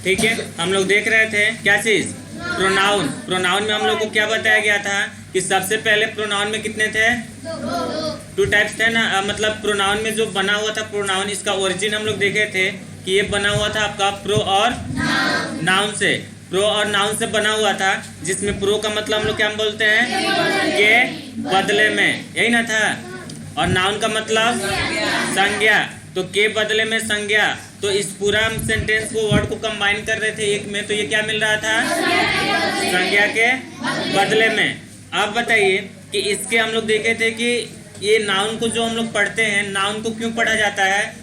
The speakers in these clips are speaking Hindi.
ठीक है, हम लोग देख रहे थे क्या चीज, प्रोनाउन। प्रोनाउन में हम लोग को क्या बताया गया था कि सबसे पहले प्रोनाउन में कितने थे, 2 टाइप्स थे ना। मतलब प्रोनाउन में जो बना हुआ था प्रोनाउन, इसका ओरिजिन हम लोग देखे थे कि ये बना हुआ था आपका प्रो और नाउन से। प्रो और नाउन से बना हुआ था, जिसमें प्रो का मतलब हम लोग क्या बोलते हैं, के बदले में, यही ना था। और नाउन का मतलब संज्ञा, तो के बदले में संज्ञा। तो इस पूरा सेंटेंस को, वर्ड को कंबाइन कर रहे थे एक में, तो ये क्या मिल रहा था, संज्ञा के बदले में। अब बताइए कि इसके हम लोग देखे थे कि ये नाउन को जो हम लोग पढ़ते हैं, नाउन को क्यों पढ़ा जाता है,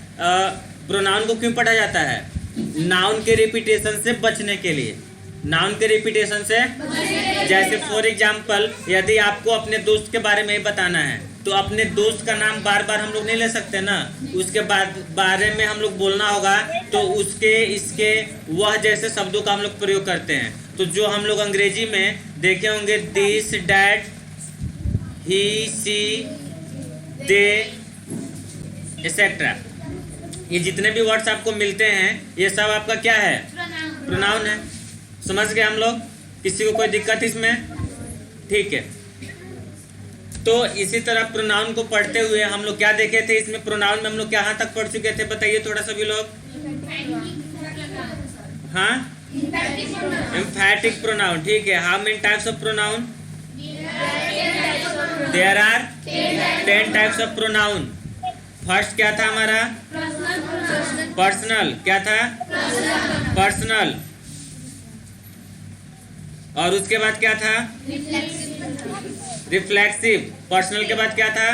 प्रोनाउन को क्यों पढ़ा जाता है, नाउन के रिपीटेशन से बचने के लिए। नाउन के रिपीटेशन से, जैसे फॉर एग्जाम्पल यदि आपको अपने दोस्त के बारे में ही बताना है, तो अपने दोस्त का नाम बार बार हम लोग नहीं ले सकते ना, उसके बारे में हम लोग बोलना होगा, तो उसके, इसके, वह जैसे शब्दों का हम लोग प्रयोग करते हैं। तो जो हम लोग अंग्रेजी में देखे होंगे, this, that, he, she, they, etcetera, ये जितने भी वर्ड्स आपको मिलते हैं, ये सब आपका क्या है, प्रोनाउन है। समझ गए हम लोग, किसी को कोई दिक्कत इसमें, ठीक है। तो इसी तरह प्रोनाउन को पढ़ते हुए हम लोग क्या देखे थे, इसमें प्रोनाउन में हम लोग कहाँ तक पढ़ चुके थे, बताइए थोड़ा सा भी लोग। हाँ, एम्फैटिक प्रोनाउन, ठीक है। How many types of pronoun, there are 10 types of pronoun. First क्या था हमारा, पर्सनल, क्या था, पर्सनल। और उसके बाद क्या था, रिफ्लेक्सिव। पर्सनल के बाद क्या था,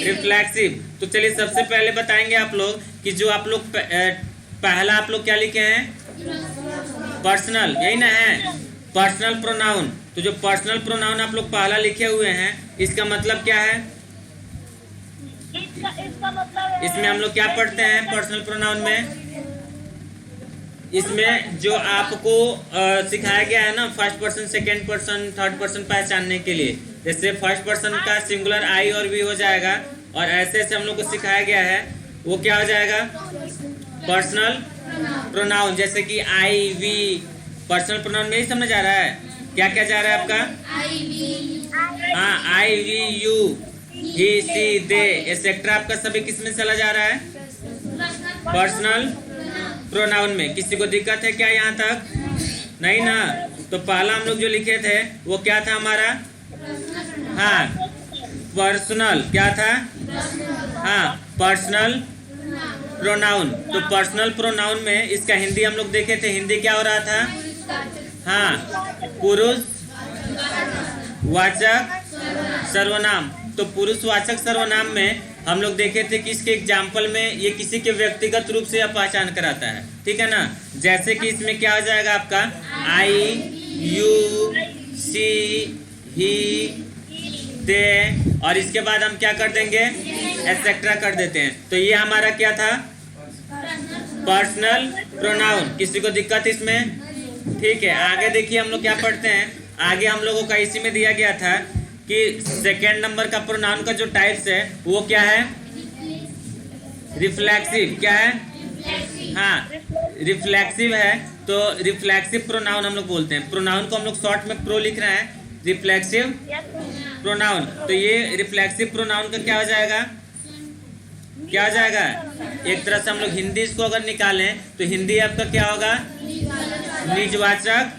रिफ्लेक्सिव। तो चलिए सबसे पहले बताएंगे आप लोग कि जो आप लोग पहला आप लोग क्या लिखे हैं, पर्सनल, यही ना है, पर्सनल प्रोनाउन। तो जो पर्सनल प्रोनाउन आप लोग पहला लिखे हुए हैं, इसका मतलब क्या है, इसका मतलब इसमें हम लोग क्या पढ़ते हैं पर्सनल प्रोनाउन में, इसमें जो आपको सिखाया गया है ना, first person, second person, third person पहचानने के लिए। जैसे फर्स्ट पर्सन का सिंगुलर आई और वी हो जाएगा, और ऐसे ऐसे हम लोग को सिखाया गया है, वो क्या हो जाएगा, पर्सनल प्रोनाउन। जैसे कि आई, वी, पर्सनल प्रोनाउन में ही समझ आ रहा है, क्या क्या जा रहा है आपका, हाँ, I, we, you, he, she, they, etcetera, आपका सभी किस में चला जा रहा है, पर्सनल प्रोनाउन में। किसी को दिक्कत है क्या यहाँ तक, नहीं ना। तो पहला हम लोग जो लिखे थे वो क्या था हमारा, हाँ, पर्सनल, क्या था, हाँ, पर्सनल प्रोनाउन। तो पर्सनल प्रोनाउन में इसका हिंदी हम लोग देखे थे, हिंदी क्या हो रहा था, हाँ, पुरुष वाचक सर्वनाम। तो पुरुषवाचक सर्वनाम में हम लोग देखे थे कि इसके एग्जाम्पल में ये किसी के व्यक्तिगत रूप से पहचान कराता है, ठीक है ना। जैसे कि इसमें क्या हो जाएगा आपका, आई, यू, सी, ही, दे, और इसके बाद हम क्या कर देंगे, एक्सेट्रा कर देते हैं। तो ये हमारा क्या था, पर्सनल प्रोनाउन। किसी को दिक्कत इसमें, ठीक है। आगे देखिए हम लोग क्या पढ़ते हैं, आगे हम लोगों का इसी में दिया गया था कि सेकेंड नंबर का प्रोनाउन का जो टाइप्स है वो क्या है, रिफ्लेक्सिव, क्या है, हाँ, रिफ्लेक्सिव है। तो रिफ्लेक्सिव प्रोनाउन हम लोग बोलते हैं। प्रोनाउन को हम लोग शॉर्ट में प्रो लिख रहे हैं, रिफ्लेक्सिव प्रोनाउन। तो ये रिफ्लेक्सिव प्रोनाउन का क्या हो जाएगा, क्या हो जाएगा, एक तरह से हम लोग हिंदी इसको अगर निकालें तो हिंदी आपका क्या होगा, निजवाचक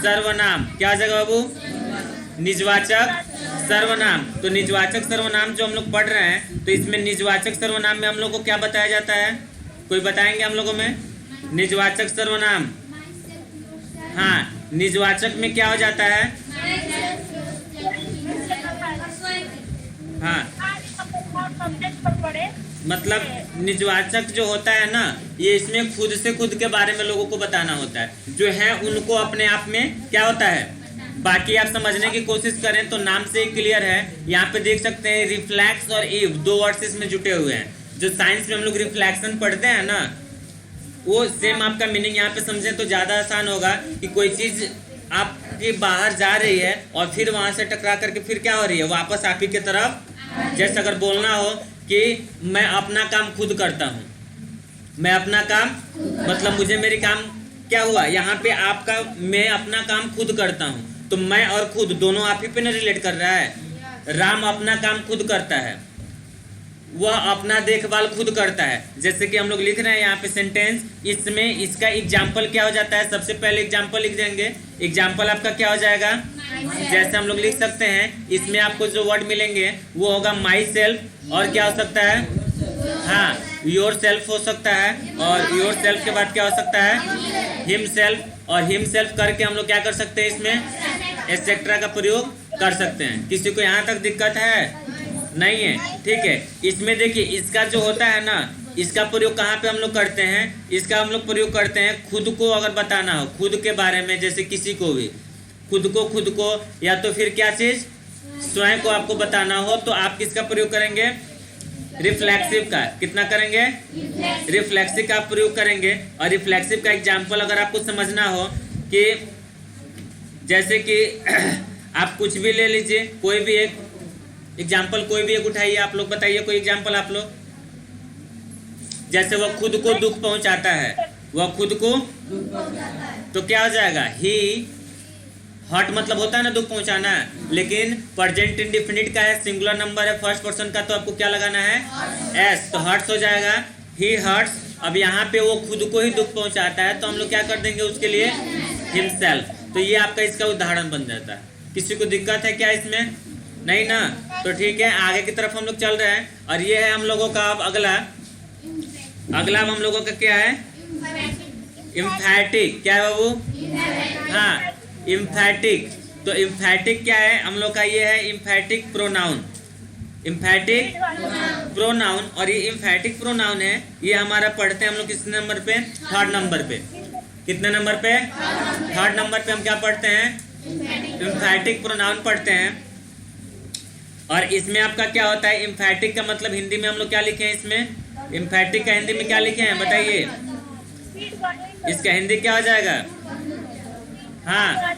सर्वनाम। क्या हो जाएगा बाबू, निजवाचक सर्वनाम। तो निजवाचक सर्वनाम जो हम लोग पढ़ रहे हैं, तो इसमें निजवाचक सर्वनाम में हम लोग को क्या बताया जाता है, कोई बताएंगे हम लोगों में, निजवाचक सर्वनाम, हाँ, निजवाचक में क्या हो जाता है, हाँ, मतलब निजवाचक जो होता है ना, ये इसमें खुद से खुद के बारे में लोगों को बताना होता है, जो है उनको अपने आप में क्या होता है। बाकी आप समझने की कोशिश करें तो नाम से क्लियर है। यहाँ पे देख सकते हैं रिफ्लेक्स और इव, दो वर्ड्स इसमें जुटे हुए हैं। जो साइंस में हम लोग रिफ्लेक्शन पढ़ते हैं ना, वो सेम आपका मीनिंग यहाँ पे समझें तो ज़्यादा आसान होगा कि कोई चीज़ आपके बाहर जा रही है और फिर वहाँ से टकरा करके फिर क्या हो रही है, वापस आप ही की तरफ। जैसे अगर बोलना हो कि मैं अपना काम खुद करता हूँ, मैं अपना काम मतलब मुझे मेरी काम क्या हुआ यहाँ पे आपका, मैं अपना काम खुद करता हूँ, तो मैं और खुद दोनों आप ही पे न रिलेट कर रहा है। राम अपना काम खुद करता है, वह अपना देखभाल खुद करता है। जैसे कि हम लोग लिख रहे हैं यहाँ पे सेंटेंस, इसमें इसका एग्जाम्पल क्या हो जाता है, सबसे पहले एग्जाम्पल लिख देंगे। एग्जाम्पल आपका क्या हो जाएगा, जैसे हम लोग लिख सकते हैं, इसमें आपको जो वर्ड मिलेंगे वो होगा माई सेल्फ, और क्या हो सकता है, हाँ योर सेल्फ हो सकता है, और योर सेल्फ के बाद क्या हो सकता है, हिम सेल्फ, और हिम सेल्फ करके हम लोग क्या कर सकते हैं, इसमें एटसेट्रा का प्रयोग कर सकते हैं। किसी को यहाँ तक दिक्कत है? नहीं है, ठीक है। इसमें देखिए इसका जो होता है ना, इसका प्रयोग कहाँ पे हम लोग करते हैं, इसका हम लोग प्रयोग करते हैं खुद को अगर बताना हो, खुद के बारे में, जैसे किसी को भी खुद को या तो फिर क्या चीज, स्वयं को आपको बताना हो, तो आप किसका प्रयोग करेंगे, रिफ्लेक्सिव का। कितना करेंगे, रिफ्लेक्सिव का प्रयोग करेंगे। और रिफ्लेक्सिव का एग्जाम्पल अगर आपको समझना हो कि जैसे कि आप कुछ भी ले लीजिए, कोई भी एक एग्जाम्पल, कोई भी एक उठाइए, आप लोग बताइए कोई एग्जाम्पल आप लोग। जैसे वह खुद को दुख पहुंचाता है, वह खुद को, तो क्या हो जाएगा, ही हर्ट, मतलब होता है ना दुख पहुंचाना, लेकिन प्रेजेंट इंडेफिनिट का है, सिंगुलर नंबर है, फर्स्ट पर्सन का, तो आपको क्या लगाना है, एस, तो हर्ट्स हो जाएगा, ही हर्ट्स। अब यहाँ पे वो खुद को ही दुख पहुंचाता है, तो हम लोग क्या कर देंगे उसके लिए, हिमसेल्फ। तो ये आपका इसका उदाहरण बन जाता है। किसी को दिक्कत है क्या इसमें? नहीं ना, तो ठीक है, आगे की तरफ हम लोग चल रहे हैं। और ये है हम लोगों का अब अगला अब हम लोगों का क्या है, इम्फैटिक। क्या है बाबू? हाँ, इम्फैटिक। तो इम्फैटिक क्या है हम लोग का, ये है इम्फैटिक प्रोनाउन, इम्फैटिक प्रोनाउन। और ये इम्फैटिक प्रोनाउन है, ये हमारा पढ़ते हैं हम लोग किस नंबर पे, थर्ड नंबर पे। कितने नंबर पे? थर्ड नंबर पे हम क्या पढ़ते हैं, इम्फैटिक प्रोनाउन पढ़ते हैं। और इसमें आपका क्या होता है, इम्फैटिक का मतलब हिंदी में हम लोग क्या लिखे हैं, इसमें इम्फैटिक का हिंदी में क्या लिखे हैं बताइए, इसका हिंदी क्या हो जाएगा, हाँ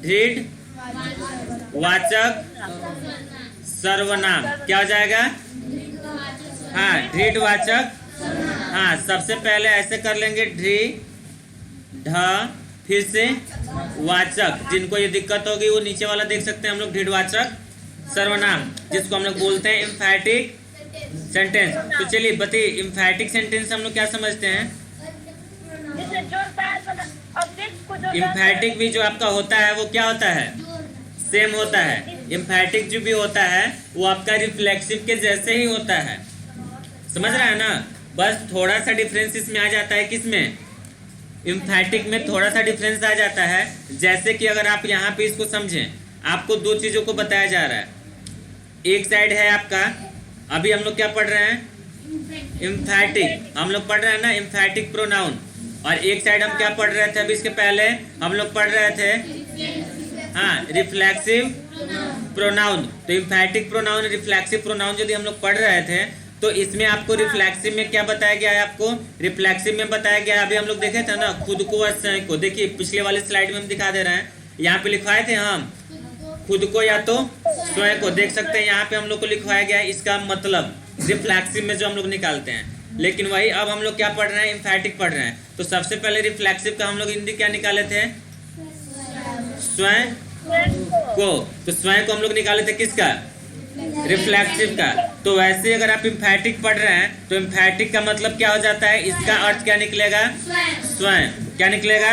दृढ़ वाचक सर्वनाम। क्या हो जाएगा, हाँ दृढ़ वाचक। हाँ, सबसे पहले ऐसे कर लेंगे, ढ, फिर से वाचक। जिनको ये दिक्कत होगी वो नीचे वाला देख सकते हैं हम लोग, दृढ़ वाचक सर्वनाम, जिसको हम लोग बोलते हैं इम्फैटिक सेंटेंस। तो चलिए बताइए, इम्फैटिक सेंटेंस हम लोग क्या समझते हैं। इम्फैटिक भी जो आपका होता है वो क्या होता है, सेम होता है। इम्फैटिक जो भी होता है वो आपका रिफ्लेक्सिव के जैसे ही होता है, समझ रहा है ना। बस थोड़ा सा डिफरेंस इसमें आ जाता है, किसमें, इम्फैटिक में थोड़ा सा डिफरेंस आ जाता है। जैसे कि अगर आप यहाँ पे इसको समझें, आपको दो चीज़ों को बताया जा रहा है। एक साइड है आपका, अभी हम लोग क्या पढ़ रहे हैं, इम्फैटिक, हम लोग पढ़ रहे हैं ना इम्फैटिक प्रोनाउन। और एक साइड हम क्या पढ़ रहे थे, अभी इसके पहले हम लोग पढ़ रहे थे, हाँ रिफ्लेक्सिव प्रोनाउन। तो इम्फैटिक प्रोनाउन, रिफ्लेक्सिव प्रोनाउन यदि हम लोग पढ़ रहे थे, तो इसमें आपको रिफ्लेक्सिव में क्या बताया गया है, आपको रिफ्लेक्सिव में बताया गया है। अभी हम लोग देखे थे ना, खुद को और स्वयं को। देखिए पिछले वाले स्लाइड में हम दिखा दे रहे हैं, यहाँ पे लिखवाए थे हम खुद को या तो स्वयं को, देख सकते हैं यहाँ पे हम लोग को लिखवाया गया है इसका मतलब, रिफ्लेक्सिव में जो हम लोग निकालते हैं। लेकिन वही अब हम लोग क्या पढ़ रहे हैं, इम्फैटिक पढ़ रहे हैं। तो सबसे पहले रिफ्लेक्सिव का हम लोग हिंदी क्या निकाले थे, स्वयं को। तो स्वयं को हम लोग निकाले थे किसका, रिफ्लेक्सिव का। तो वैसे अगर आप इम्फैटिक पढ़ रहे हैं तो इम्फैटिक का मतलब क्या हो जाता है, इसका अर्थ क्या निकलेगा, स्वयं। क्या निकलेगा,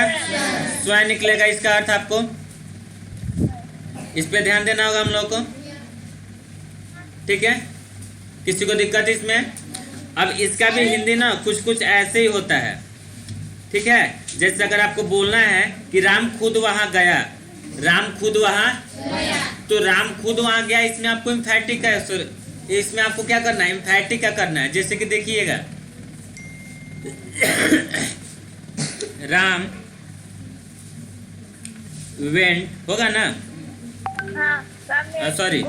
स्वयं निकलेगा इसका अर्थ। आपको इस पे ध्यान देना होगा हम लोग को, ठीक है। किसी को दिक्कत इसमें? अब इसका भी हिंदी ना कुछ कुछ ऐसे ही होता है, ठीक है। जैसे अगर आपको बोलना है कि राम खुद वहां गया, राम खुद वहां, तो राम खुद वहां गया, इसमें आपको इम्फैटिक है, इसमें आपको क्या करना है, इम्फैटिक का करना है। जैसे कि देखिएगा, राम वेंट होगा ना, सॉरी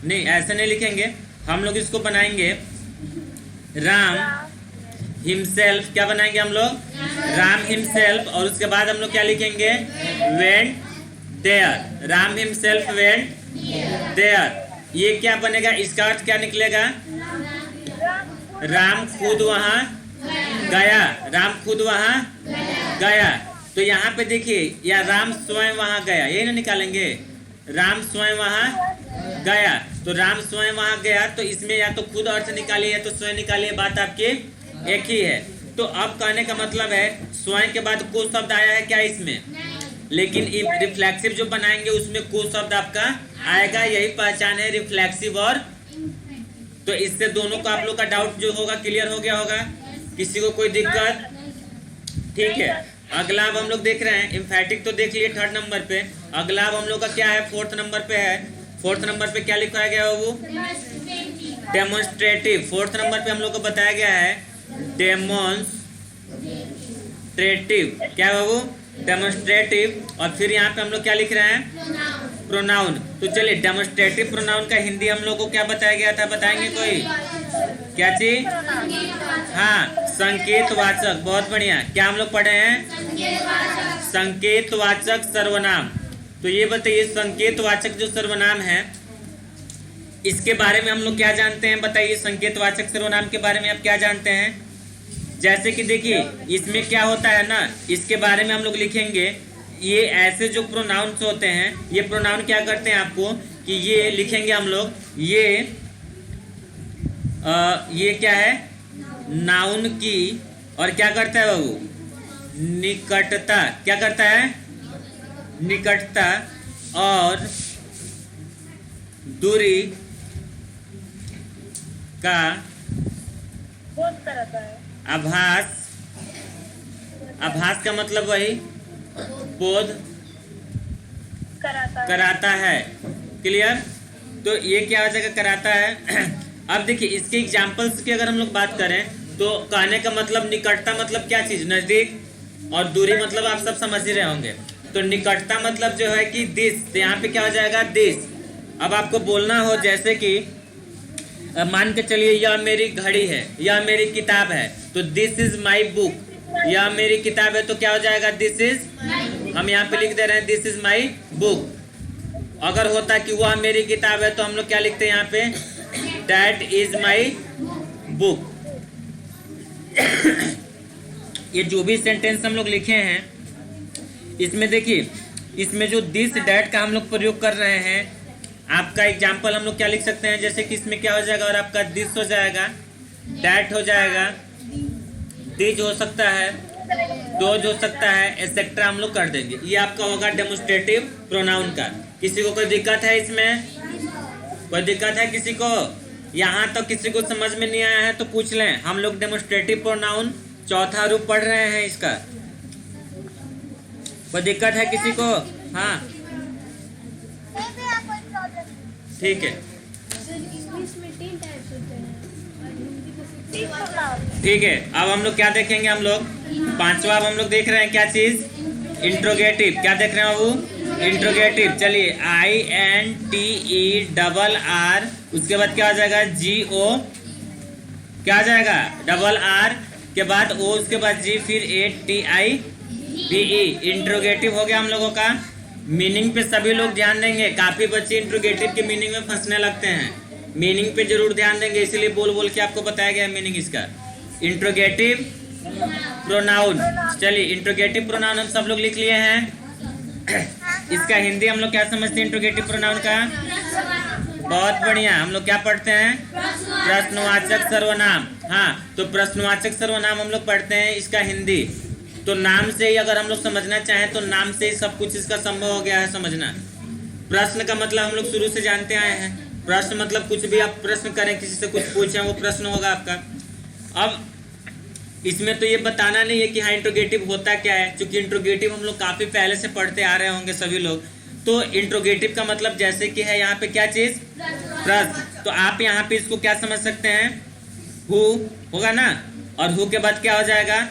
नहीं ऐसे नहीं लिखेंगे हम लोग, इसको बनाएंगे राम हिमसेल्फ। क्या बनाएंगे हम लोग, राम हिमसेल्फ। और उसके बाद हम लोग क्या लिखेंगे, went there, Ram himself went there. ये क्या बनेगा, इसका अर्थ क्या निकलेगा, राम खुद वहां गया, राम खुद वहां गया। तो यहाँ पे देखिए, या राम स्वयं वहां गया, यही ना निकालेंगे, राम स्वयं वहां गया। तो राम स्वयं वहां गया, तो इसमें या तो खुद अर्थ निकालिए या तो स्वयं निकालिए, बात आपकी एक ही है। तो अब कहने का मतलब है स्वयं के बाद को शब्द आया है क्या इसमें, लेकिन रिफ्लेक्सिव जो बनाएंगे उसमें को शब्द आपका आएगा, यही पहचान है रिफ्लेक्सिव और। तो इससे दोनों का आप लोग का डाउट जो होगा क्लियर हो गया होगा, किसी को कोई दिक्कत? ठीक है, अगला अब हम लोग देख रहे हैं एम्फैटिक, तो देख लिए 3rd नंबर पे। अगला अब हम लोग का क्या है, 4th नंबर पे है। 4th नंबर पे क्या लिखवाया गया है वो, डेमोन्स्ट्रेटिव। 4th नंबर पे हम लोग को बताया गया है डेमोन्स्ट्रेटिव, क्या है वो, डेमोन्स्ट्रेटिव। और फिर यहाँ पे हम लोग क्या लिख रहे हैं, प्रोनाउन। तो चलिए डेमोन्स्ट्रेटिव प्रोनाउन का हिंदी हम लोग को क्या बताया गया था, बताएंगे कोई? क्या चीज? हाँ, संकेतवाचक। बहुत बढ़िया, क्या हम लोग पढ़े हैं, संकेतवाचक सर्वनाम। तो ये बताइए संकेतवाचक जो सर्वनाम है इसके बारे में हम लोग क्या जानते हैं, बताइए संकेतवाचक सर्वनाम के बारे में आप क्या जानते हैं? जैसे कि देखिए इसमें क्या होता है ना, इसके बारे में हम लोग लिखेंगे। ये ऐसे जो प्रोनाउंस होते हैं, ये प्रोनाउन क्या करते हैं आपको कि ये लिखेंगे हम लोग, ये क्या है, नाउन की, और क्या करता है बाबू, निकटता। क्या करता है, निकटता और दूरी का आभास। आभास का मतलब वही बोध कराता है। क्लियर? तो ये क्या हो जाएगा, कराता है। अब देखिए इसके एग्जाम्पल्स की अगर हम लोग बात करें तो कहने का मतलब निकटता मतलब क्या चीज, नजदीक, और दूरी मतलब आप सब समझ ही रहे होंगे। तो निकटता मतलब जो है कि दिस, तो यहाँ पे क्या हो जाएगा, दिस। अब आपको बोलना हो जैसे कि मान के चलिए यह मेरी घड़ी है, यह मेरी किताब है, तो दिस इज माई बुक। यह मेरी किताब है तो क्या हो जाएगा, दिस इज, हम यहाँ पे लिख दे रहे हैं दिस इज माई बुक। अगर होता कि वह मेरी किताब है तो हम लोग क्या लिखते हैं यहाँ पे, दैट इज माई बुक। ये जो भी सेंटेंस हम लोग लिखे हैं इसमें देखिए, इसमें जो दिस डैट का हम लोग प्रयोग कर रहे हैं, आपका एग्जाम्पल हम लोग क्या लिख सकते हैं, जैसे कि इसमें क्या हो जाएगा, और आपका दिस हो जाएगा, डैट हो जाएगा, दिज हो सकता है, डोज हो सकता है, एटसेट्रा हम लोग कर देंगे। ये आपका होगा डेमोन्स्ट्रेटिव प्रोनाउन का। किसी को कोई दिक्कत है इसमें, कोई दिक्कत है किसी को? यहाँ तो किसी को समझ में नहीं आया है तो पूछ लें। हम लोग डेमोन्स्ट्रेटिव प्रोनाउन 4था रूप पढ़ रहे हैं इसका। कोई दिक्कत है किसी को? हाँ ठीक है, ठीक है। अब हम लोग क्या देखेंगे, हम लोग 5वां अब हम लोग देख रहे हैं क्या चीज, इंट्रोगेटिव। क्या देख रहे हैं बाबू, इंट्रोगेटिव। चलिए INTERR, उसके बाद क्या हो जाएगा, GO, क्या हो जाएगा, RRR के बाद O, उसके बाद G, फिर ATIVE। इंट्रोगेटिव हो गया हम लोगों का। मीनिंग पे सभी लोग ध्यान देंगे, काफी बच्चे इंट्रोगेटिव के मीनिंग में फंसने लगते हैं। मीनिंग पे जरूर ध्यान देंगे, इसलिए बोल बोल के आपको बताया गया मीनिंग इसका। Interrogative pronoun. चलिए इंट्रोगेटिव प्रोनाउन हम सब लोग लिख लिए हैं। इसका हिंदी हम लोग क्या समझते हैं इंट्रोगेटिव प्रोनाउन का? बहुत बढ़िया, हम लोग क्या पढ़ते हैं, प्रश्नवाचक सर्वनाम। हाँ, तो प्रश्नवाचक सर्वनाम हम लोग पढ़ते हैं इसका हिंदी। तो नाम से ही अगर हम लोग समझना चाहें तो नाम से ही सब कुछ इसका संभव हो गया है समझना। प्रश्न का मतलब हम लोग शुरू से जानते आए हैं, प्रश्न मतलब कुछ भी आप प्रश्न करें, किसी से कुछ पूछें, वो प्रश्न होगा आपका। अब इसमें तो ये बताना नहीं है कि हाँ इंट्रोगेटिव होता क्या है, क्योंकि इंट्रोगेटिव हम लोग काफी पहले से पढ़ते आ रहे होंगे सभी लोग। तो इंट्रोगेटिव का मतलब जैसे कि है यहाँ पे क्या चीज, प्रश्न। तो आप यहाँ पे इसको क्या समझ सकते हैं, हु होगा ना, और हु के बाद क्या हो जाएगा,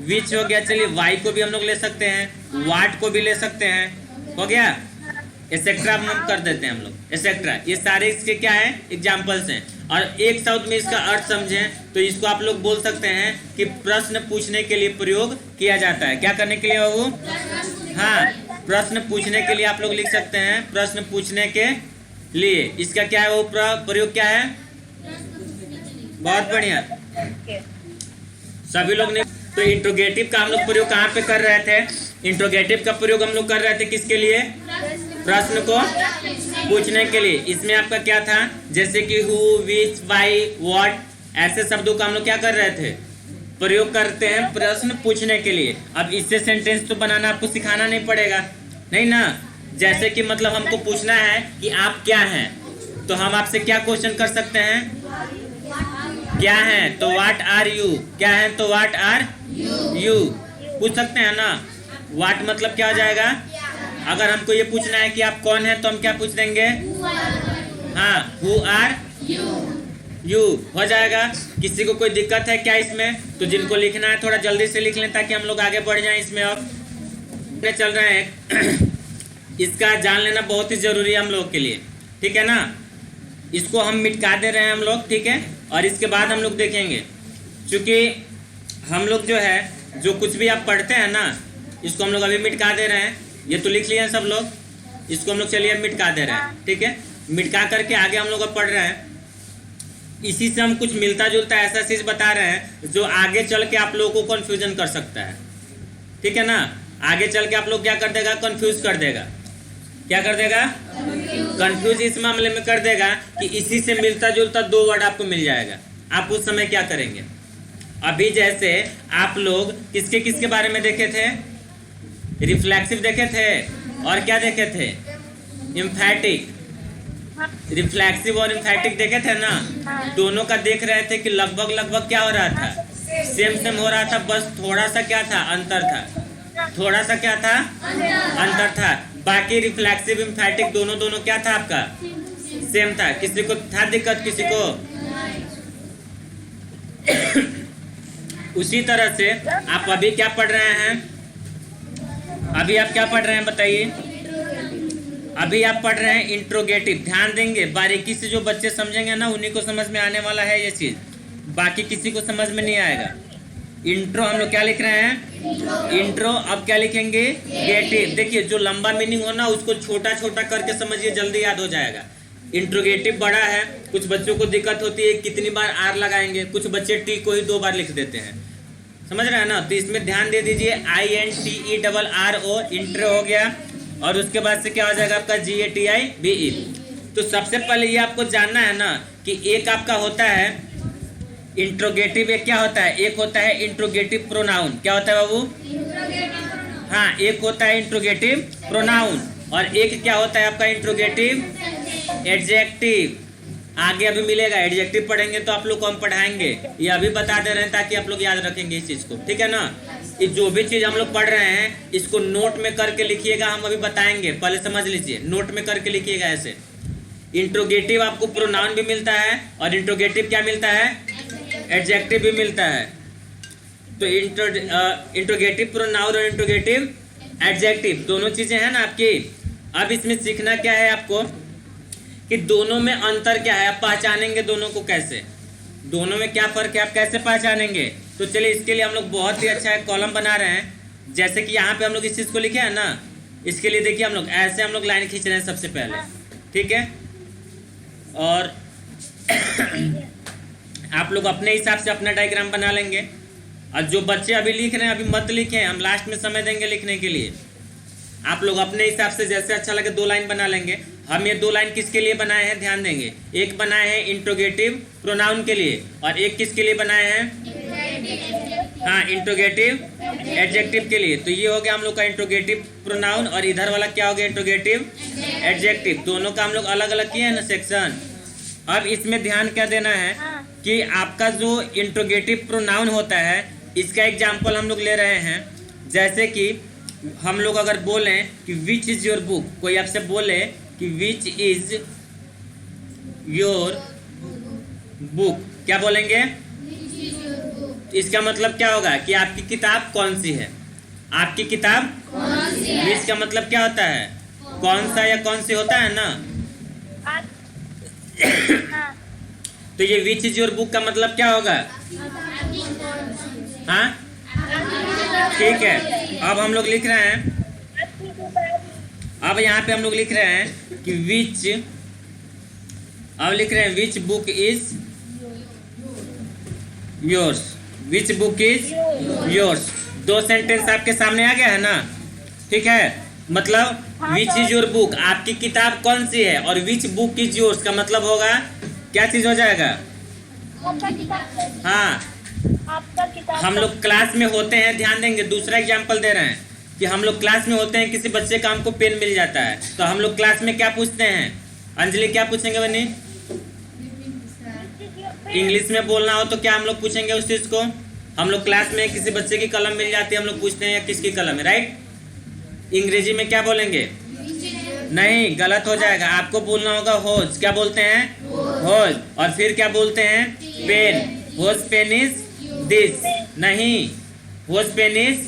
विच हो गया। चलिए वाई को भी हम लोग ले सकते हैं, वाट को भी ले सकते हैं, हो गया, एसेट्रा हम कर देते हैं हम लोग, एसेट्रा। ये सारे इसके क्या है, एग्जाम्पल्स हैं। और एक शब्द में इसका अर्थ समझें तो इसको आप लोग बोल सकते हैं कि प्रश्न पूछने के लिए प्रयोग किया जाता है। क्या करने के लिए बाबू, हाँ, प्रश्न पूछने के लिए आप लोग लिख सकते हैं, प्रश्न पूछने के लिए। इसका क्या है वो प्रयोग क्या है, बहुत बढ़िया। सभी लोग ने। तो इंट्रोगेटिव का हम लोग प्रयोग कहाँ पे कर रहे थे? इंट्रोगेटिव का प्रयोग हम लोग कर रहे थे किसके लिए? प्रश्न को पूछने के लिए। इसमें आपका क्या था? जैसे कि हु, विच, वाई, व्हाट, ऐसे शब्दों का हम लोग क्या कर रहे थे? प्रयोग करते हैं प्रश्न पूछने के लिए। अब इससे सेंटेंस तो बनाना आपको सिखाना नहीं पड़ेगा, नहीं ना। जैसे कि मतलब हमको पूछना है कि आप क्या हैं, तो हम आपसे क्या क्वेश्चन कर सकते हैं? क्या है तो व्हाट आर यू, क्या है तो व्हाट आर यू पूछ सकते हैं ना। व्हाट मतलब क्या हो जाएगा? अगर हमको ये पूछना है कि आप कौन हैं तो हम क्या पूछ देंगे? हाँ, हु आर यू हो जाएगा। किसी को कोई दिक्कत है क्या इसमें? तो जिनको लिखना है थोड़ा जल्दी से लिख लें ताकि हम लोग आगे बढ़ जाएं इसमें। और चल रहे हैं इसका जान लेना बहुत ही जरूरी है हम लोग के लिए, ठीक है ना। इसको हम मिटका दे रहे हैं हम लोग, ठीक है। और इसके बाद हम लोग देखेंगे, क्योंकि हम लोग जो है जो कुछ भी आप पढ़ते हैं ना, इसको हम लोग अभी मिटका दे रहे हैं। ये तो लिख लिए हैं सब लोग, इसको हम लोग चलिए मिटका दे रहे हैं, ठीक है। मिटका करके आगे हम लोग अब पढ़ रहे हैं। इसी से हम कुछ मिलता जुलता ऐसा चीज बता रहे हैं जो आगे चल के आप लोगों को कंफ्यूजन कर सकता है, ठीक है ना। आगे चल के आप लोग क्या कर देगा? कंफ्यूज कर देगा। क्या कर देगा? कंफ्यूज इस मामले में कर देगा कि इसी से मिलता जुलता दो वर्ड आपको मिल जाएगा। आप उस समय क्या करेंगे? अभी जैसे आप लोग किसके किसके बारे में देखे थे? रिफ्लेक्सिव देखे थे और क्या देखे थे? एम्फैटिक। रिफ्लेक्सिव और एम्फैटिक देखे थे ना। दोनों का देख रहे थे कि लगभग लगभग क्या हो रहा था? सेम सेम हो रहा था, बस थोड़ा सा क्या था? अंतर था। थोड़ा सा क्या था? अंतर था। बाकी रिफ्लेक्सिव एम्फैटिक दोनों क्या था आपका? सेम था। किसी को था दिक्कत? किसी को? उसी तरह से आप अभी क्या पढ़ रहे हैं? अभी आप क्या पढ़ रहे हैं बताइए? अभी आप पढ़ रहे हैं इंट्रोगेटिव। ध्यान देंगे, बारीकी से जो बच्चे समझेंगे ना उन्हीं को समझ में आने वाला है ये चीज, बाकी किसी को समझ में नहीं आएगा। इंट्रो हम लोग क्या लिख रहे हैं? इंट्रो। अब क्या लिखेंगे? गेटिव। देखिए जो लंबा मीनिंग हो ना उसको छोटा छोटा करके समझिए, जल्दी याद हो जाएगा। इंट्रोगेटिव बड़ा है, कुछ बच्चों को दिक्कत होती है कितनी बार आर लगाएंगे, कुछ बच्चे टी को ही 2 बार लिख देते हैं, समझ रहे हैं ना। तो इसमें ध्यान दे दीजिए, INTERRO इंट्रो हो गया। और उसके बाद से क्या हो जाएगा आपका? GATIVE। तो सबसे पहले ये आपको जानना है ना कि एक आपका होता है इंट्रोगेटिव, एक क्या होता है? एक होता है इंट्रोगेटिव प्रोनाउन। क्या होता है बाबू? हाँ, एक होता है इंट्रोगेटिव प्रोनाउन और एक क्या होता है आपका? Interrogative adjective. आगे अभी मिलेगा, एडजेक्टिव पढ़ेंगे तो आप लोग को हम पढ़ाएंगे। ये अभी बता दे रहे हैं ताकि आप लोग याद रखेंगे इस चीज को, ठीक है ना। ये जो भी चीज हम लोग पढ़ रहे हैं इसको नोट में करके लिखिएगा, हम अभी बताएंगे, पहले समझ लीजिए। नोट में करके लिखिएगा ऐसे। इंट्रोगेटिव आपको प्रोनाउन भी मिलता है और इंट्रोगेटिव क्या मिलता है? एडजेक्टिव भी मिलता है। तो इंट्रोगेटिव प्रोनाउन और इंट्रोगेटिव एडजेक्टिव दोनों चीजें हैं ना आपकी। अब इसमें सीखना क्या है आपको कि दोनों में अंतर क्या है, आप पहचानेंगे दोनों को कैसे, दोनों में क्या फर्क है, आप कैसे पहचानेंगे। तो चलिए इसके लिए हम लोग बहुत ही अच्छा एक कॉलम बना रहे हैं। जैसे कि यहाँ पे हम लोग इस चीज को लिखे हैं ना, इसके लिए देखिए हम लोग ऐसे हम लोग लाइन खींच रहे हैं सबसे पहले, ठीक है। और आप लोग अपने हिसाब से अपना डायग्राम बना लेंगे। और जो बच्चे अभी लिख रहे हैं अभी मत लिखें, हम लास्ट में समय देंगे लिखने के लिए। आप लोग अपने हिसाब से जैसे अच्छा लगे 2 लाइन बना लेंगे। हम ये 2 लाइन किसके लिए बनाए हैं ध्यान देंगे। एक बनाए हैं इंट्रोगेटिव प्रोनाउन के लिए और एक किसके लिए बनाए हैं? हाँ, इंट्रोगेटिव एडजेक्टिव के लिए। तो ये हो गया हम लोग का इंट्रोगेटिव प्रोनाउन और इधर वाला क्या हो गया? Interrogative adjective. दोनों का हम लोग अलग अलग किए हैं ना सेक्शन। अब इसमें ध्यान क्या देना है कि आपका जो इंट्रोगेटिव प्रोनाउन होता है इसका एग्जाम्पल हम लोग ले रहे हैं। जैसे कि हम लोग अगर बोलें कि विच इज योर बुक, कोई आपसे बोले कि विच इज योर बुक, क्या बोलेंगे? इसका मतलब क्या होगा कि आपकी किताब कौन सी है? आपकी किताब कौन सी है? विच का मतलब क्या होता है? कौन सा या कौन सी होता है ना। तो ये विच इज योर बुक का मतलब क्या होगा? हाँ, ठीक है। अब हम लोग लिख रहे हैं, अब यहाँ पे हम लोग लिख रहे हैं कि विच, अब लिख रहे हैं which book is yours. Which book is yours. दो सेंटेंस आपके सामने आ गया है ना, ठीक है। मतलब विच इज योर बुक, आपकी किताब कौन सी है, और विच बुक इज योर्स का मतलब होगा क्या चीज हो जाएगा। हाँ, हम लोग क्लास में होते हैं, ध्यान देंगे, दूसरा एग्जाम्पल दे रहे हैं कि हम लोग क्लास में होते हैं, किसी बच्चे का हमको पेन मिल जाता है, तो हम लोग क्लास में क्या पूछते हैं। अंजलि क्या पूछेंगे बनी, इंग्लिश में बोलना हो तो क्या हम लोग पूछेंगे उस चीज को। हम लोग क्लास में किसी बच्चे की कलम मिल जाती है, हम लोग पूछते हैं या किसकी कलम है, राइट। अंग्रेजी में क्या बोलेंगे, नहीं, गलत हो जाएगा, आपको बोलना होगा होज। क्या बोलते हैं, होज। और फिर क्या बोलते हैं, pen. Whose pen is this, नहीं, whose pen is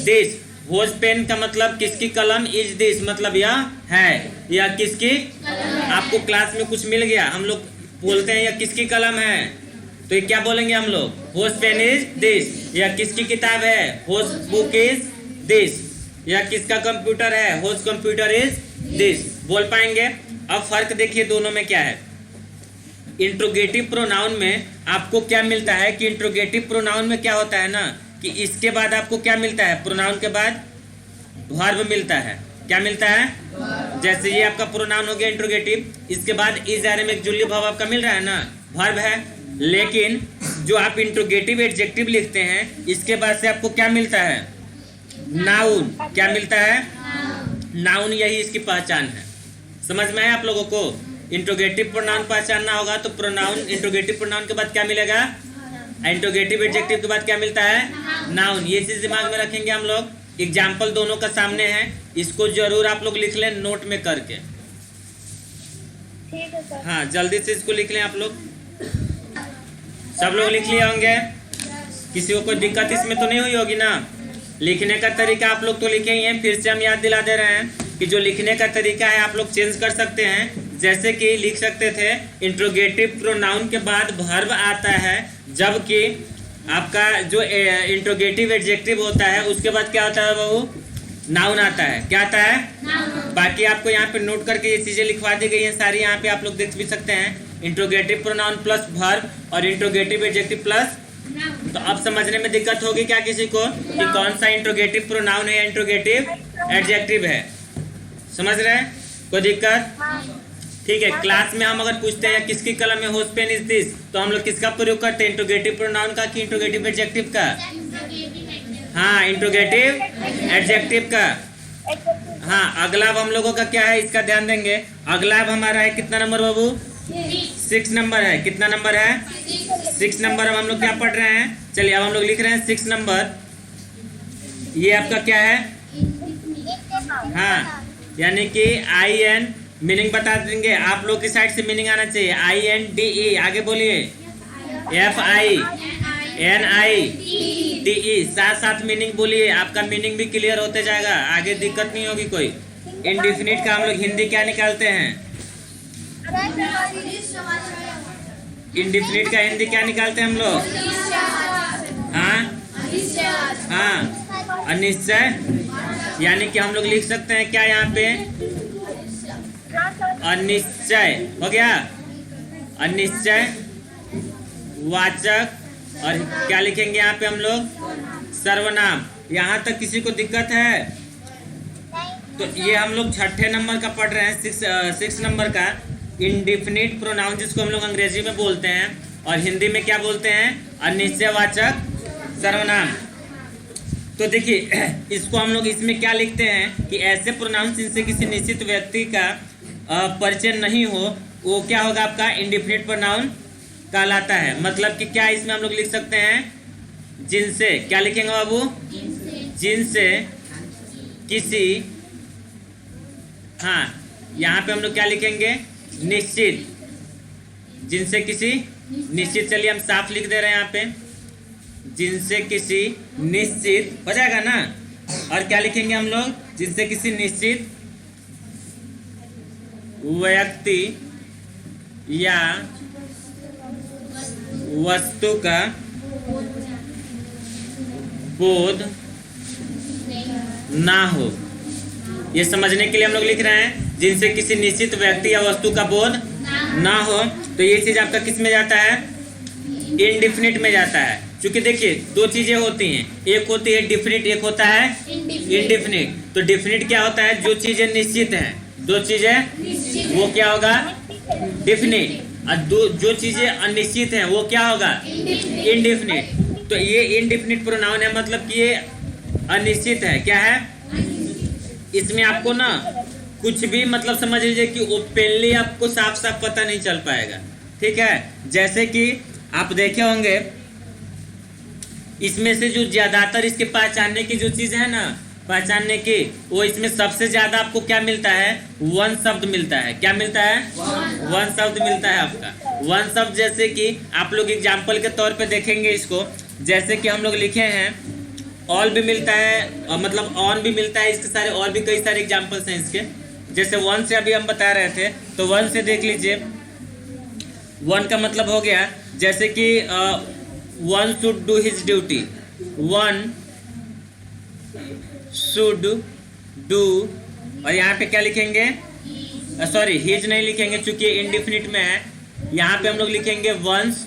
this. Whose pen का मतलब किसकी कलम, इज दिस मतलब यह है, या किसकी, आपको क्लास में कुछ मिल गया, हम लोग बोलते हैं या किसकी कलम है, तो ये क्या बोलेंगे हम लोग, होज पेन इज दिस। या किसकी किताब है, होज बुक इज दिस। या किसका कंप्यूटर है, होज कंप्यूटर इज दिस। बोल पाएंगे। अब फर्क देखिए दोनों में क्या है। इंट्रोगेटिव प्रोनाउन में आपको क्या मिलता है कि इंट्रोगेटिव प्रोनाउन में क्या होता है ना कि इसके बाद आपको क्या मिलता है, प्रोनाउन के बाद वर्ब मिलता है। क्या मिलता है, जैसे ये आपका प्रोनाउन हो गया इंट्रोगेटिव, इसके बाद इज आर में जुल्ली भाव आपका मिल रहा है ना, वर्ब है। लेकिन जो आप इंट्रोगेटिव एडजेक्टिव लिखते हैं, इसके बाद से आपको क्या मिलता है, नाउन। क्या मिलता है, नाउन। यही इसकी पहचान है। समझ में आया आप लोगों को। इंट्रोगेटिव प्रोनाउन पहचानना होगा तो प्रोनाउन, इंट्रोगेटिव प्रोनाउन के बाद क्या मिलेगा, इंट्रोगेटिव एडजेक्टिव के बाद क्या मिलता है, नाउन। ये चीज दिमाग में रखेंगे हम लोग। एग्जाम्पल दोनों का सामने है, इसको जरूर आप लोग लिख लें नोट में करके। ठीक है सर। हाँ, जल्दी से इसको लिख लें आप लोग। सब लोग लिख लिए होंगे, किसी को कोई दिक्कत इसमें तो नहीं हुई होगी ना। लिखने का तरीका आप लोग तो लिखे ही हैं, फिर से हम याद दिला दे रहे हैं कि जो लिखने का तरीका है आप लोग चेंज कर सकते हैं। जैसे कि लिख सकते थे इंट्रोगेटिव प्रोनाउन के बाद वर्ब आता है, जबकि आपका जो इंट्रोगेटिव एडजेक्टिव होता है उसके बाद क्या होता है बाबू, नाउन आता है। क्या आता है, बाकी आपको यहाँ पे नोट करके ये चीजें लिखवा दी गई हैं सारी, यहाँ पे आप लोग देख भी सकते हैं। इंट्रोगेटिव प्रोनाउन प्लस वर्ब और इंट्रोगेटिव एडजेक्टिव प्लस। तो अब समझने में दिक्कत होगी क्या किसी को कि कौन सा इंट्रोगेटिव प्रोनाउन है या इंट्रोगेटिव एडजेक्टिव है, समझ रहे हैं, कोई दिक्कत। ठीक है, क्लास में हम अगर पूछते हैं किसकी कलम है, होज पेन इज दिस, तो हम लोग किसका प्रयोग करते हैं, इंट्रोगेटिव प्रोनाउन का कि इंट्रोगेटिव एडजेक्टिव का। हाँ, इंट्रोगेटिव एडजेक्टिव का। हाँ, अगला अब हम लोगों का क्या है इसका ध्यान देंगे। अगला अब हमारा है कितना नंबर बाबू, 6 नंबर है। कितना नंबर है, 6 नंबर। अब हम लोग क्या पढ़ रहे हैं, चलिए अब हम लोग लिख रहे हैं 6 नंबर। ये आपका क्या है, हाँ, यानी कि IN, मीनिंग बता देंगे आप लोग की साइड से, मीनिंग आना चाहिए। INDE, आगे बोलिए, FINITE, साथ साथ मीनिंग बोलिए, आपका मीनिंग भी क्लियर होते जाएगा, आगे दिक्कत नहीं होगी कोई। इंडिफिनिट का हम लोग हिंदी क्या निकालते हैं, इंडिफिनिट का हिंदी क्या निकालते हैं हम लोग, हाँ हाँ, अनिश्चय। यानी कि हम लोग लिख सकते हैं क्या यहाँ पे, अनिश्चय हो गया, अनिश्चय वाचक। और क्या लिखेंगे यहाँ पे हम लोग, सर्वनाम। यहाँ तक किसी को दिक्कत है, तो ये हम लोग 6 नंबर का पढ़ रहे हैं, 6 नंबर का इंडिफिनिट प्रोनाउन, जिसको हम लोग अंग्रेजी में बोलते हैं और हिंदी में क्या बोलते हैं, अनिश्चयवाचक सर्वनाम। तो देखिए इसको हम लोग इसमें क्या लिखते हैं कि ऐसे प्रोनाउन जिनसे किसी निश्चित व्यक्ति का परिचय नहीं हो, वो क्या होगा, आपका इंडिफिनिट प्रोनाउन कहलाता है। मतलब कि क्या इसमें हम लोग लिख सकते हैं, जिनसे, क्या लिखेंगे बाबू, जिनसे किसी, हाँ, यहाँ पे हम लोग क्या लिखेंगे, निश्चित, जिनसे किसी निश्चित। चलिए हम साफ लिख दे रहे हैं यहाँ पे, जिनसे किसी निश्चित, हो जाएगा ना। और क्या लिखेंगे हम लोग, जिनसे किसी निश्चित व्यक्ति या वस्तु का बोध ना हो। ये समझने के लिए हम लोग लिख रहे हैं, जिनसे किसी निश्चित व्यक्ति या वस्तु का बोध ना हो। तो ये चीज आपका किस में जाता है, इंडिफिनिट में जाता है। क्योंकि देखिए दो चीजें होती हैं, एक होती है डिफिनिट, एक होता है इनडिफिनिट। तो डिफिनिट क्या होता है, जो चीजें निश्चित हैं, दो चीजें, वो क्या होगा डिफिनिट, और जो चीजें अनिश्चित हैं वो क्या होगा इनडिफिनिट। तो ये इनडिफिनिट प्रोनाउन है, मतलब कि ये अनिश्चित है। क्या है, इसमें आपको ना कुछ भी मतलब समझ लीजिए कि ओपनली आपको साफ साफ पता नहीं चल पाएगा। ठीक है, जैसे कि आप देखे होंगे इसमें से जो ज्यादातर इसके पहचानने की जो चीज है ना, पहचानने की, वो इसमें सबसे ज्यादा आपको क्या मिलता है, वन शब्द मिलता है। क्या मिलता है, वन शब्द मिलता है आपका। वन शब्द जैसे कि आप लोग एग्जाम्पल के तौर पे देखेंगे इसको, जैसे कि हम लोग लिखे हैं ऑल भी मिलता है, और मतलब ऑन भी मिलता है, इसके सारे और भी कई सारे एग्जाम्पल्स हैं इसके। जैसे वन से अभी हम बता रहे थे, तो वन से देख लीजिए, वन का मतलब हो गया जैसे कि one should do his duty, one should do, और यहाँ पे क्या लिखेंगे, सॉरी हिज नहीं लिखेंगे क्योंकि इनडिफिनिट में है, यहाँ पे हम लोग लिखेंगे वंस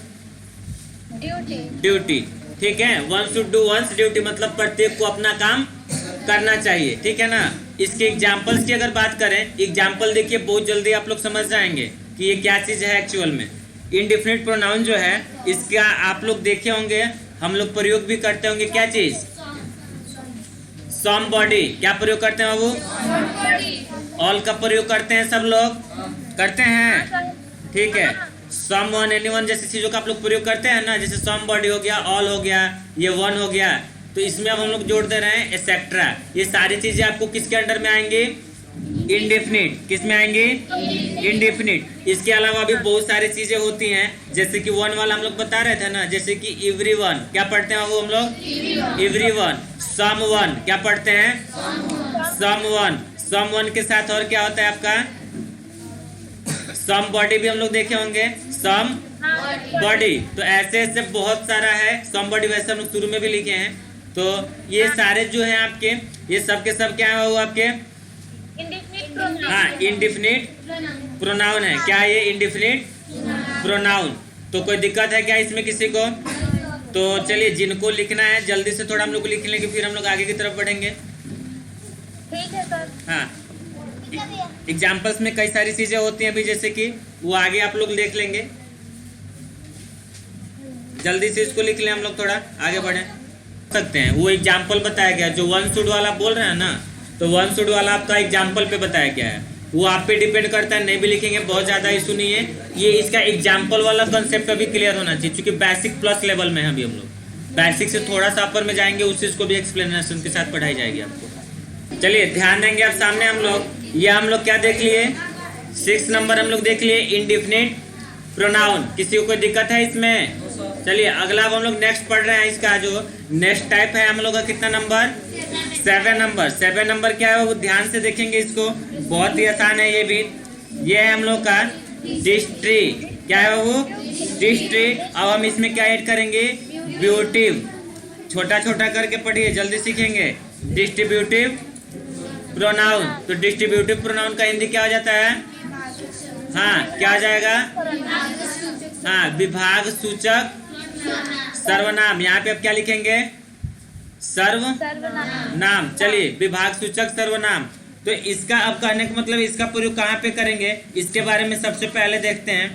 ड्यूटी। ठीक है, one should do once duty, मतलब प्रत्येक को अपना काम करना चाहिए। ठीक है ना। इसके एग्जाम्पल्स की अगर बात करें, एग्जाम्पल देखिए बहुत जल्दी आप लोग समझ जाएंगे कि ये क्या चीज है एक्चुअल में। इनडिफिनिट प्रोनाउन जो है इसका आप लोग देखे होंगे, हम लोग प्रयोग भी करते होंगे, क्या चीज, समबॉडी। क्या प्रयोग करते हैं बाबू, ऑल का प्रयोग करते हैं, सब लोग करते हैं। ठीक है, समवन, एनीवन जैसी चीजों का आप लोग प्रयोग करते हैं ना, जैसे समबॉडी हो गया, ऑल हो गया, ये वन हो गया। तो इसमें अब हम लोग जोड़ दे रहे हैं एक्सेट्रा। ये सारी चीजें आपको किसके अंडर में आएंगी, इनडिफिनिट। किस में आएंगे, इनडिफिनिट। इसके अलावा भी बहुत सारी चीजें होती हैं, जैसे कि वन वाला हम लोग बता रहे थे ना, जैसे कि एवरीवन, क्या पढ़ते हैं वो हम लोग, एवरीवन। समवन, क्या पढ़ते हैं, समवन। समवन के साथ और क्या होता है आपका, सम बॉडी भी हम लोग देखे होंगे, सम बॉडी। तो ऐसे ऐसे बहुत सारा है, सम बॉडी वैसे हम लोग शुरू में भी लिखे हैं। तो ये सारे जो हैं आपके, ये सब के सब क्या है वो आपके, हाँ इनडिफिनिट प्रोनाउन है। क्या है ये, इनडिफिनिट प्रोनाउन। तो कोई दिक्कत है क्या इसमें किसी को? तो चलिए जिनको लिखना है जल्दी से थोड़ा हम लोग लिख लेंगे, फिर हम लोग आगे की तरफ बढ़ेंगे। ठीक है सर। हाँ, एग्जाम्पल्स में कई सारी चीजें होती हैं अभी, जैसे कि वो आगे आप लोग देख लेंगे। जल्दी से इसको लिख लें, हम लोग थोड़ा आगे बढ़े सकते हैं। वो एग्जाम्पल बताया गया, जो वन शुड वाला बोल रहे हैं ना, तो वन शुड वाला आपका एग्जाम्पल पे बताया गया है, वो आप पे डिपेंड करता है। नहीं भी लिखेंगे बहुत ज्यादा इशू नहीं है, ये इसका एग्जाम्पल वाला कंसेप्ट अभी क्लियर होना चाहिए, क्योंकि बेसिक प्लस लेवल में है अभी हम लोग। बेसिक से थोड़ा सा अपर में जाएंगे, उस चीज को भी एक्सप्लेनेशन के साथ पढ़ाई जाएगी आपको। चलिए ध्यान देंगे अब सामने हम लोग, ये हम लोग क्या देख लिए, 6 नंबर हम लोग देख लिए, इनडिफिनिट प्रोनाउन। किसी को कोई दिक्कत है इसमें? चलिए अगला हम लोग नेक्स्ट पढ़ रहे हैं, इसका जो नेक्स्ट टाइप है हम लोग का कितना नंबर, 7 नंबर। 7 नंबर क्या है वो ध्यान से देखेंगे, इसको बहुत ही आसान है ये भी। ये है हम लोग का डिस्ट्री। क्या है वो, डिस्ट्री। अब हम इसमें क्या ऐड करेंगे, ब्यूटिव। छोटा छोटा करके पढ़िए, जल्दी सीखेंगे। Distributive pronoun. तो डिस्ट्रीब्यूटिव प्रोनाउन का हिंदी क्या हो जाता है, हाँ क्या हो जाएगा, हाँ विभाग सूचक सर्वनाम। यहाँ पे अब क्या लिखेंगे, सर्वनाम। चलिए विभाग सूचक सर्वनाम। तो इसका अब कहने का मतलब इसका प्रयोग कहाँ पे करेंगे, इसके बारे में सबसे पहले देखते हैं।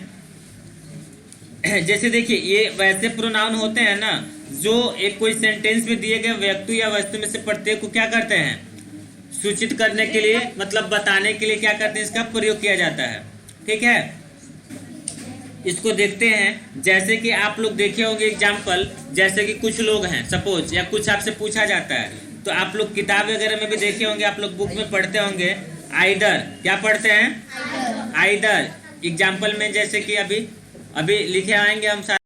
जैसे देखिए ये वैसे प्रोनाउन होते हैं ना, जो एक कोई सेंटेंस में दिए गए व्यक्ति या वस्तु में से प्रत्येक को क्या करते हैं, सूचित करने के लिए, मतलब बताने के लिए क्या करते हैं, इसका प्रयोग किया जाता है। ठीक है, इसको देखते हैं। जैसे कि आप लोग देखे होंगे एग्जाम्पल, जैसे कि कुछ लोग हैं सपोज, या कुछ आपसे पूछा जाता है, तो आप लोग किताब वगैरह में भी देखे होंगे, आप लोग बुक में पढ़ते होंगे, आइदर। क्या पढ़ते हैं, आइदर। एग्जाम्पल में जैसे कि अभी लिखे आएंगे हम।